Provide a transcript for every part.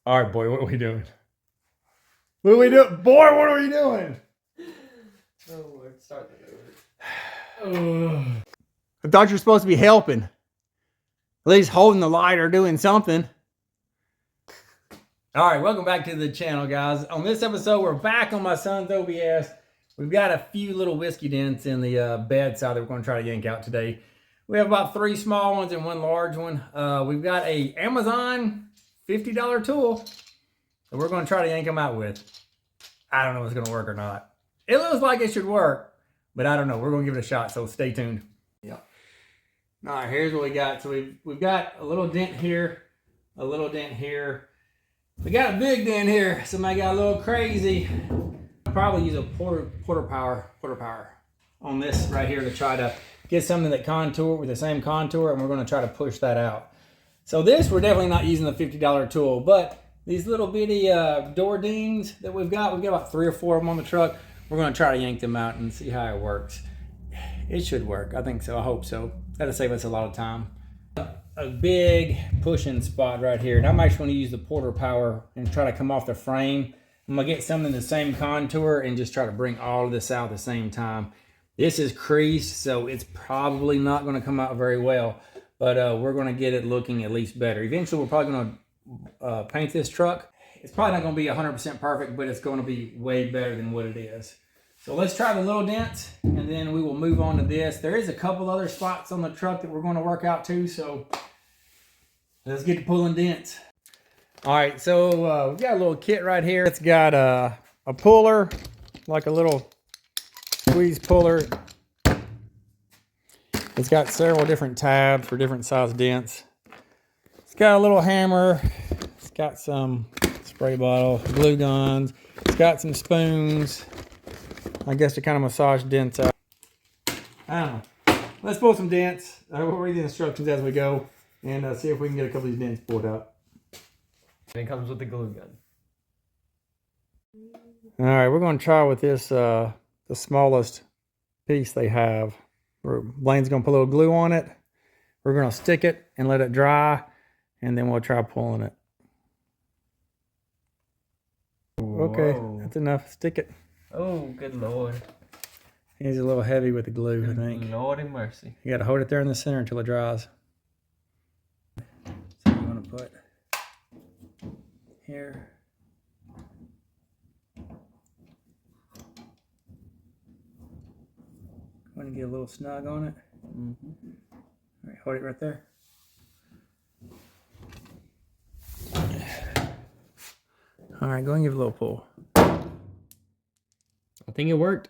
All right, boy, what are we doing? What are we doing? Boy, what are we doing? Oh, Lord, start that over. I thought you were supposed to be helping. At least holding the light or doing something. All right, welcome back to the channel, guys. On this episode, we're back on my son's OBS. We've got a few little whiskey dents in the bedside that we're going to try to yank out today. We have about 3 small ones and 1 large one. We've got a Amazon $50 tool that we're going to try to yank them out with. I don't know if it's going to work or not. It looks like it should work, but I don't know. We're going to give it a shot, so stay tuned. Yeah. All right, here's what we got. So we've got a little dent here, a little dent here. We got a big dent here. Somebody got a little crazy. I'll probably use a quarter power on this right here to try to get something that contour with the same contour, and we're going to try to push that out. So this, we're definitely not using the $50 tool, but these little bitty door dings that we've got about 3 or 4 of them on the truck. We're going to try to yank them out and see how it works. It should work. I think so. I hope so. That'll save us a lot of time. A big pushing spot right here. And I'm actually going to use the quarter power and try to come off the frame. I'm going to get something the same contour and just try to bring all of this out at the same time. This is creased, so it's probably not going to come out very well. But we're going to get it looking at least better. Eventually, we're probably going to paint this truck. It's probably not going to be 100% perfect, but it's going to be way better than what it is. So let's try the little dents, and then we will move on to this. There is a couple other spots on the truck that we're going to work out too, so let's get to pulling dents. All right, so we've got a little kit right here. It's got a puller, like a little squeeze puller. It's got several different tabs for different size dents. It's got a little hammer. It's got some spray bottle, glue guns. It's got some spoons, I guess, to kind of massage dents out. I don't know. Let's pull some dents. We'll read the instructions as we go and see if we can get a couple of these dents pulled out. And it comes with the glue gun. All right, we're going to try with this, the smallest piece they have. Blaine's going to put a little glue on it. We're going to stick it and let it dry, and then we'll try pulling it. Okay, that's enough. Stick it. Oh, good Lord. He's a little heavy with the glue, I think. Lord have mercy. You got to hold it there in the center until it dries. So I'm going to put here. I'm going to get a little snug on it. Mm-hmm. All right, hold it right there. All right, go and give it a little pull. I think it worked.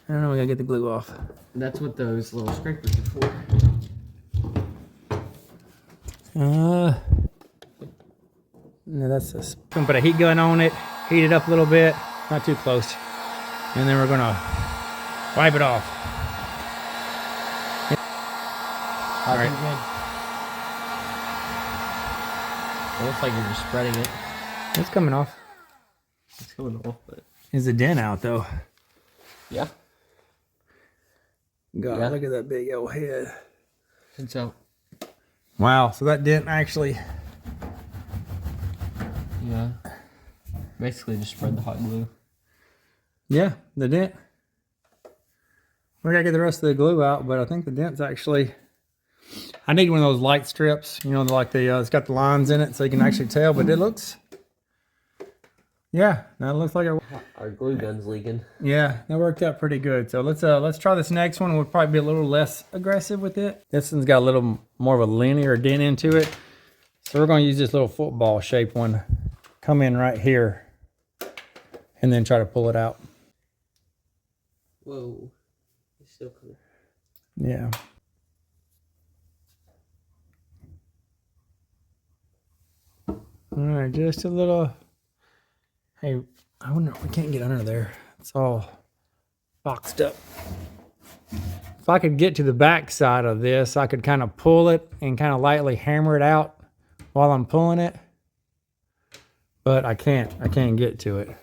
I don't know, we got to get the glue off. That's what those little scrapers are for. No, that's this. Gonna put a heat gun on it, heat it up a little bit, not too close, and then we're gonna wipe it off. All right. It looks like you're just spreading it. It's coming off. It's coming off, but Is the dent out though? yeah. God, Yeah. look at that big old head. And so, Wow, so that dent actually. yeah. Basically, just spread the hot glue. Yeah, the dent. We gotta get the rest of the glue out, but I think the dent's actually. I need one of those light strips, you know, like the it's got the lines in it, so you can actually tell. But it looks, yeah, that looks like Our glue gun's leaking. yeah, that worked out pretty good. So let's try this next one. We'll probably be a little less aggressive with it. This one's got a little more of a linear dent into it, so we're gonna use this little football shaped one. Come in right here, and then try to pull it out. Whoa. It's still coming. Yeah. All right, just a little. Hey, I wonder if we can't get under there. It's all boxed up. If I could get to the back side of this, I could kind of pull it and kind of lightly hammer it out while I'm pulling it. But I can't get to it.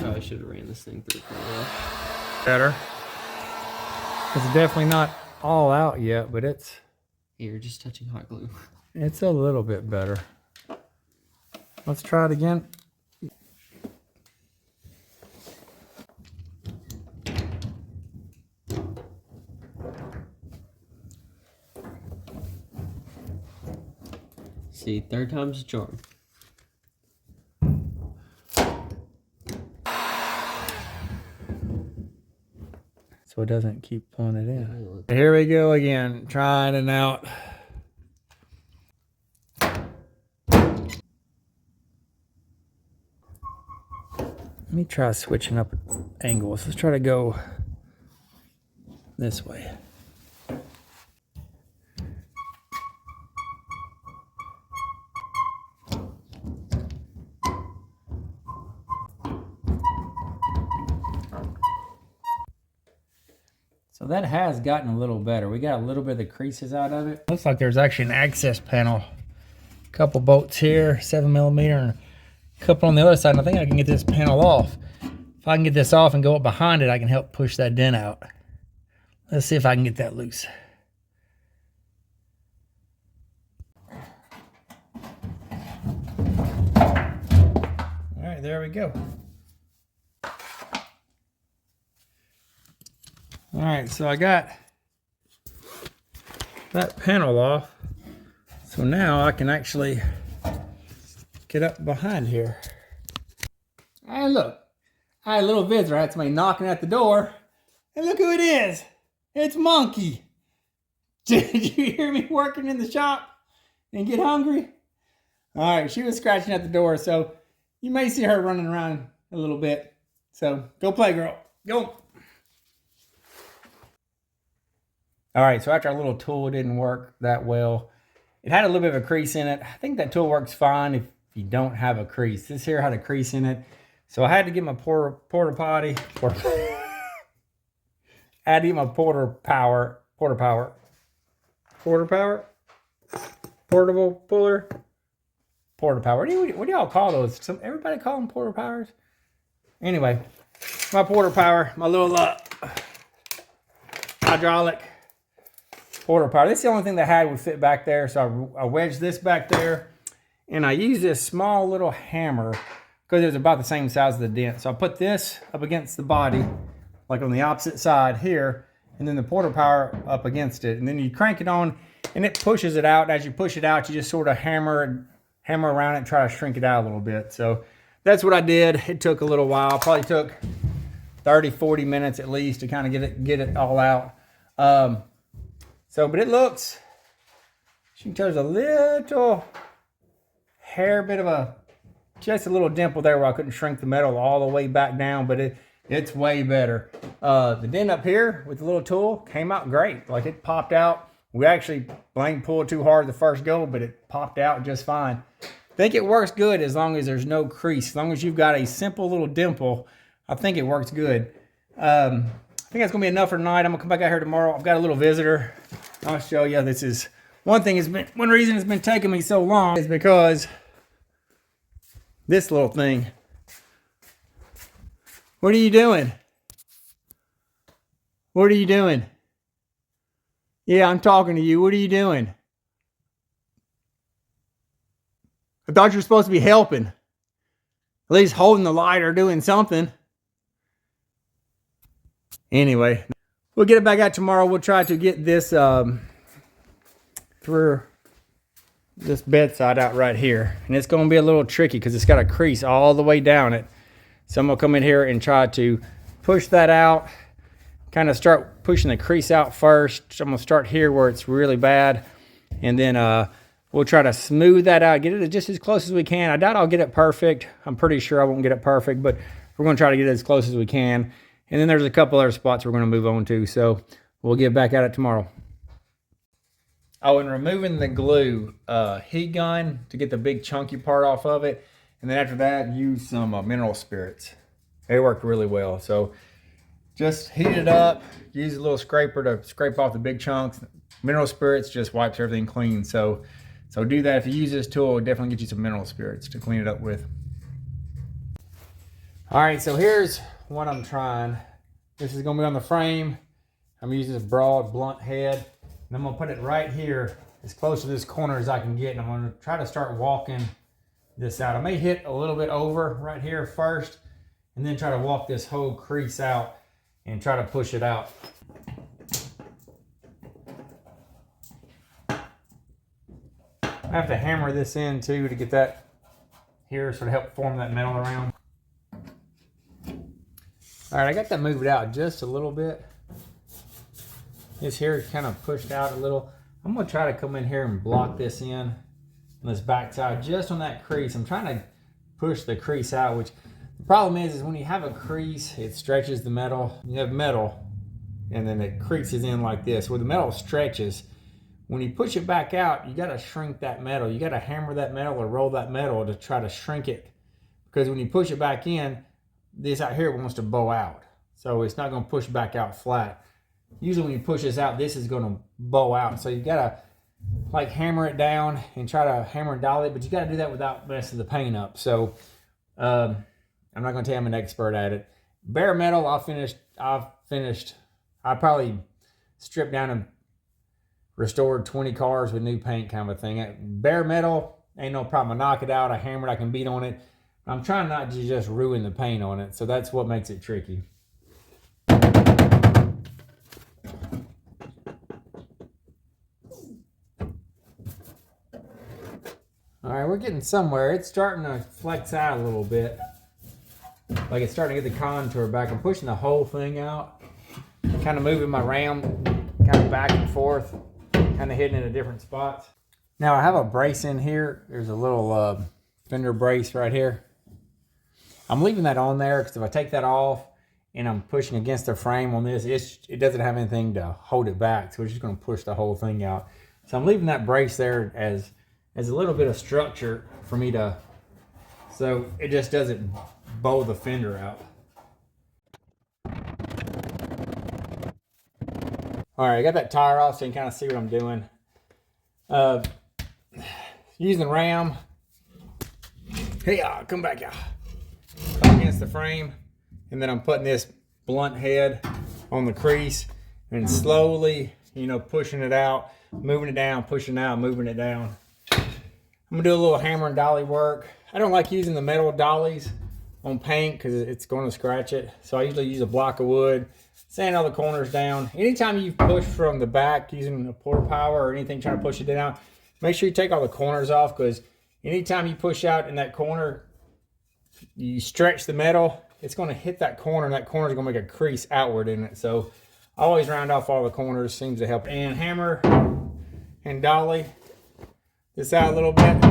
Probably should have ran this thing through for a while. Better. It's definitely not all out yet, but it's You're just touching hot glue. a little bit better. Let's try it again. See, third time's a charm. So it doesn't keep pulling it in. Here we go again, trying it out. Let me try switching up angles. Let's try to go this way. So that has gotten a little better. We got a little bit of the creases out of it. Looks like there's actually an access panel. A couple bolts here, 7mm, and a couple on the other side. And I think I can get this panel off. If I can get this off and go up behind it, I can help push that dent out. Let's see if I can get that loose. All right, there we go. All right, so I got that panel off. So now I can actually get up behind here. And look, I had a little visitor. I had somebody knocking at the door. And look who it is. It's Monkey. Did you hear me working in the shop and get hungry? All right, she was scratching at the door, so you may see her running around a little bit. So go play, girl. Go. All right, so after our little tool didn't work that well, it had a little bit of a crease in it. I think that tool works fine if you don't have a crease. This here had a crease in it. So I had to get my porta potty. I had to get my portable puller. Porta power. What do y'all call those? Everybody call them porta powers? Anyway, my porta power, my little hydraulic porta power. This is the only thing that I had would fit back there. So I wedged this back there. And I used this small little hammer because it was about the same size as the dent. So I put this up against the body, like on the opposite side here, and then the porta power up against it. And then you crank it on and it pushes it out. As you push it out, you just sort of hammer around it and try to shrink it out a little bit. So that's what I did. It took a little while. Probably took 30, 40 minutes at least to kind of get it all out. But it looks, you can tell there's a little hair bit of just a little dimple there where I couldn't shrink the metal all the way back down, but it's way better. The dent up here with the little tool came out great. Like it popped out. We actually blank pulled too hard the first go, but it popped out just fine. I think it works good as long as there's no crease. As long as you've got a simple little dimple, I think it works good. I think that's gonna be enough for tonight. I'm gonna come back out here tomorrow. I've got a little visitor. I'll show you. This is one reason it's been taking me so long is because this little thing. What are you doing? What are you doing? Yeah, I'm talking to you. What are you doing? I thought you were supposed to be helping. At least holding the light or doing something. Anyway, we'll get it back out tomorrow. We'll try to get this through this bedside out right here. And it's going to be a little tricky because it's got a crease all the way down it. So I'm going to come in here and try to push that out. Kind of start pushing the crease out first. So I'm going to start here where it's really bad. And then we'll try to smooth that out. Get it just as close as we can. I doubt I'll get it perfect. I'm pretty sure I won't get it perfect. But we're going to try to get it as close as we can. And then there's a couple other spots we're going to move on to. So we'll get back at it tomorrow. Oh, and removing the glue, heat gun to get the big chunky part off of it. And then after that, use some mineral spirits. They worked really well. So just heat it up, use a little scraper to scrape off the big chunks. Mineral spirits just wipes everything clean. So do that. If you use this tool, it'll definitely get you some mineral spirits to clean it up with. All right, so here's what I'm trying. This is gonna be on the frame. I'm using this broad, blunt head, and I'm gonna put it right here, as close to this corner as I can get, and I'm gonna try to start walking this out. I may hit a little bit over right here first, and then try to walk this whole crease out and try to push it out. I have to hammer this in too to get that here, sort of help form that metal around. All right, I got that moved out just a little bit. This here is kind of pushed out a little. I'm gonna try to come in here and block this in on this back side, just on that crease. I'm trying to push the crease out, which the problem is when you have a crease, it stretches the metal. You have metal, and then it creases in like this. Where the metal stretches, when you push it back out, you gotta shrink that metal. You gotta hammer that metal or roll that metal to try to shrink it. Because when you push it back in, this out here wants to bow out. So it's not gonna push back out flat. Usually when you push this out, this is gonna bow out. So you gotta like hammer it down and try to hammer and dolly it, but you gotta do that without messing the paint up. So I'm not gonna tell you I'm an expert at it. Bare metal, I've finished. I probably stripped down and restored 20 cars with new paint kind of a thing. Bare metal, ain't no problem. I knock it out, I hammer it, I can beat on it. I'm trying not to just ruin the paint on it, so that's what makes it tricky. All right, we're getting somewhere. It's starting to flex out a little bit. Like it's starting to get the contour back. I'm pushing the whole thing out. Kind of moving my ram kind of back and forth. Kind of hitting it in different spots. Now I have a brace in here. There's a little fender brace right here. I'm leaving that on there because if I take that off and I'm pushing against the frame on this, it doesn't have anything to hold it back. So it's just going to push the whole thing out. So I'm leaving that brace there as a little bit of structure for me to, so it just doesn't bow the fender out. All right, I got that tire off so you can kind of see what I'm doing. Using the ram. Hey, come back out. Against the frame, and then I'm putting this blunt head on the crease and slowly, pushing it out, moving it down, pushing it out, moving it down. I'm gonna do a little hammer and dolly work. I don't like using the metal dollies on paint because it's going to scratch it. So I usually use a block of wood, sand all the corners down. Anytime you push from the back using a porta power or anything trying to push it down, make sure you take all the corners off, because anytime you push out in that corner, you stretch the metal, it's going to hit that corner, and that corner is going to make a crease outward in it. So always round off all the corners, seems to help. And hammer and dolly this out a little bit.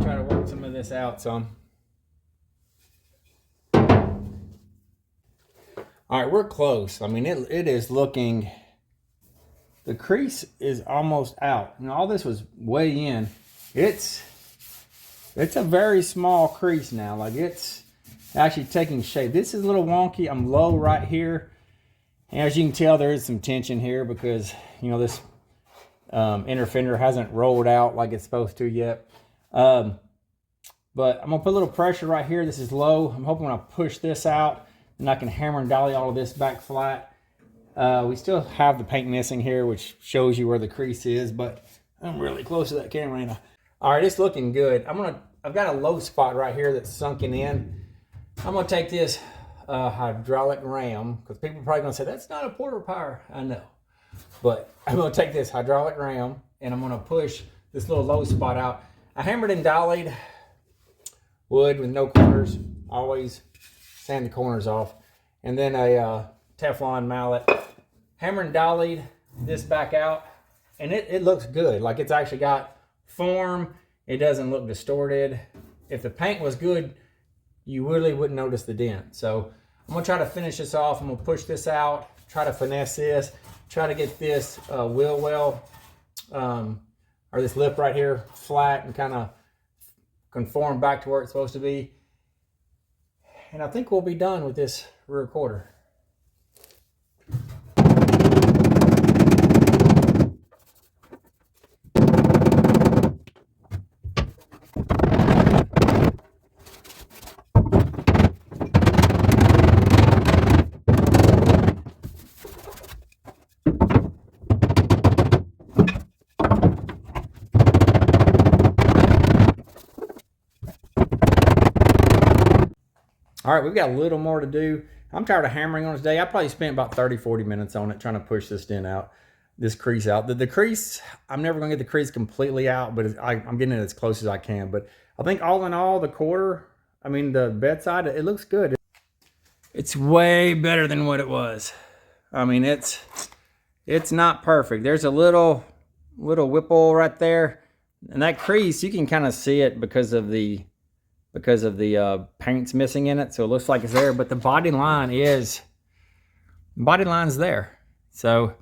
Try to work some of this out some. All right, we're close. I mean, it is looking, the crease is almost out. And all this was way in. It's a very small crease now. Like it's actually taking shape. This is a little wonky. I'm low right here. And as you can tell, there is some tension here because, this inner fender hasn't rolled out like it's supposed to yet. But I'm gonna put a little pressure right here. This is low. I'm hoping when I push this out, then I can hammer and dolly all of this back flat. We still have the paint missing here, which shows you where the crease is, but I'm really close to that camera right now. All right, it's looking good. I've got a low spot right here that's sunken in. I'm gonna take this hydraulic ram, because people are probably gonna say, that's not a porta power. I know. But I'm gonna take this hydraulic ram and I'm gonna push this little low spot out. I hammered and dollied wood with no corners. Always sand the corners off. And then a Teflon mallet. Hammer and dollied this back out. And it looks good. Like it's actually got form. It doesn't look distorted. If the paint was good, you really wouldn't notice the dent. So I'm gonna try to finish this off. I'm gonna push this out, try to finesse this, try to get this wheel well, or this lip right here flat and kind of conform back to where it's supposed to be. And I think we'll be done with this rear quarter. All right, we've got a little more to do. I'm tired of hammering on it today. I probably spent about 30, 40 minutes on it trying to push this dent out, this crease out. The crease, I'm never going to get the crease completely out, but I'm getting it as close as I can. But I think all in all, the bedside, it looks good. It's way better than what it was. I mean, it's not perfect. There's a little whipple right there. And that crease, you can kind of see it because of the paint's missing in it, so it looks like it's there, but the body line's there. So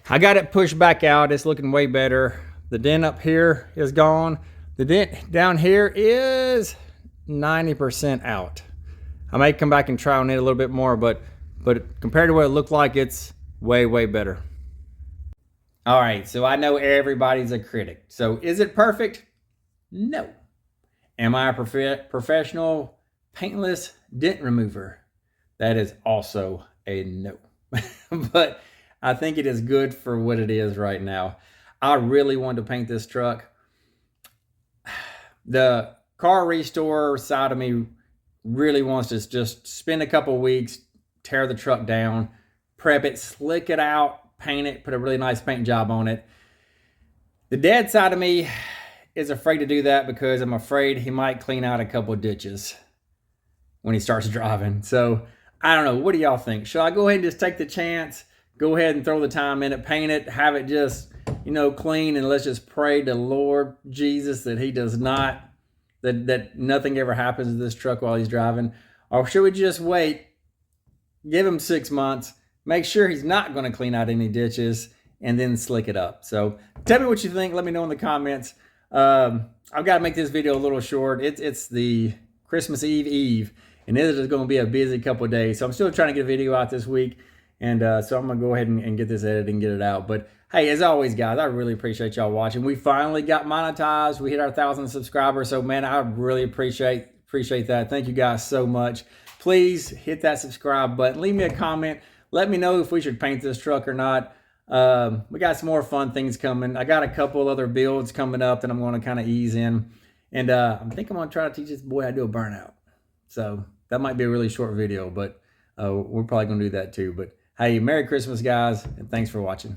I got it pushed back out. It's looking way better. The dent up here is gone. The dent down here is 90% out. I may come back and try on it a little bit more, but compared to what it looked like, it's way, way better. All right, so I know everybody's a critic. So is it perfect? No. Am I a professional paintless dent remover? That is also a no. But I think it is good for what it is right now. I really wanted to paint this truck. The car restore side of me really wants to just spend a couple weeks, tear the truck down, prep it, slick it out, paint it, put a really nice paint job on it. The dad side of me is afraid to do that because I'm afraid he might clean out a couple of ditches when he starts driving. So I don't know. What do y'all think? Should I go ahead and just take the chance, go ahead and throw the time in it, paint it, have it just, clean, and let's just pray to Lord Jesus that he does not, that nothing ever happens to this truck while he's driving? Or should we just wait, give him 6 months, make sure he's not going to clean out any ditches, and then slick it up? So tell me what you think. Let me know in the comments. I've got to make this video a little short. It's the Christmas Eve, and it is going to be a busy couple of days. So I'm still trying to get a video out this week, and so I'm going to go ahead and get this edited and get it out. But hey, as always, guys, I really appreciate y'all watching. We finally got monetized. We hit our 1,000 subscribers. So man, I really appreciate that. Thank you guys so much. Please hit that subscribe button. Leave me a comment. Let me know if we should paint this truck or not. We got some more fun things coming. I got a couple other builds coming up that I'm going to kind of ease in. And I think I'm going to try to teach this boy how to do a burnout. So that might be a really short video, but we're probably going to do that too. But hey, Merry Christmas, guys, and thanks for watching.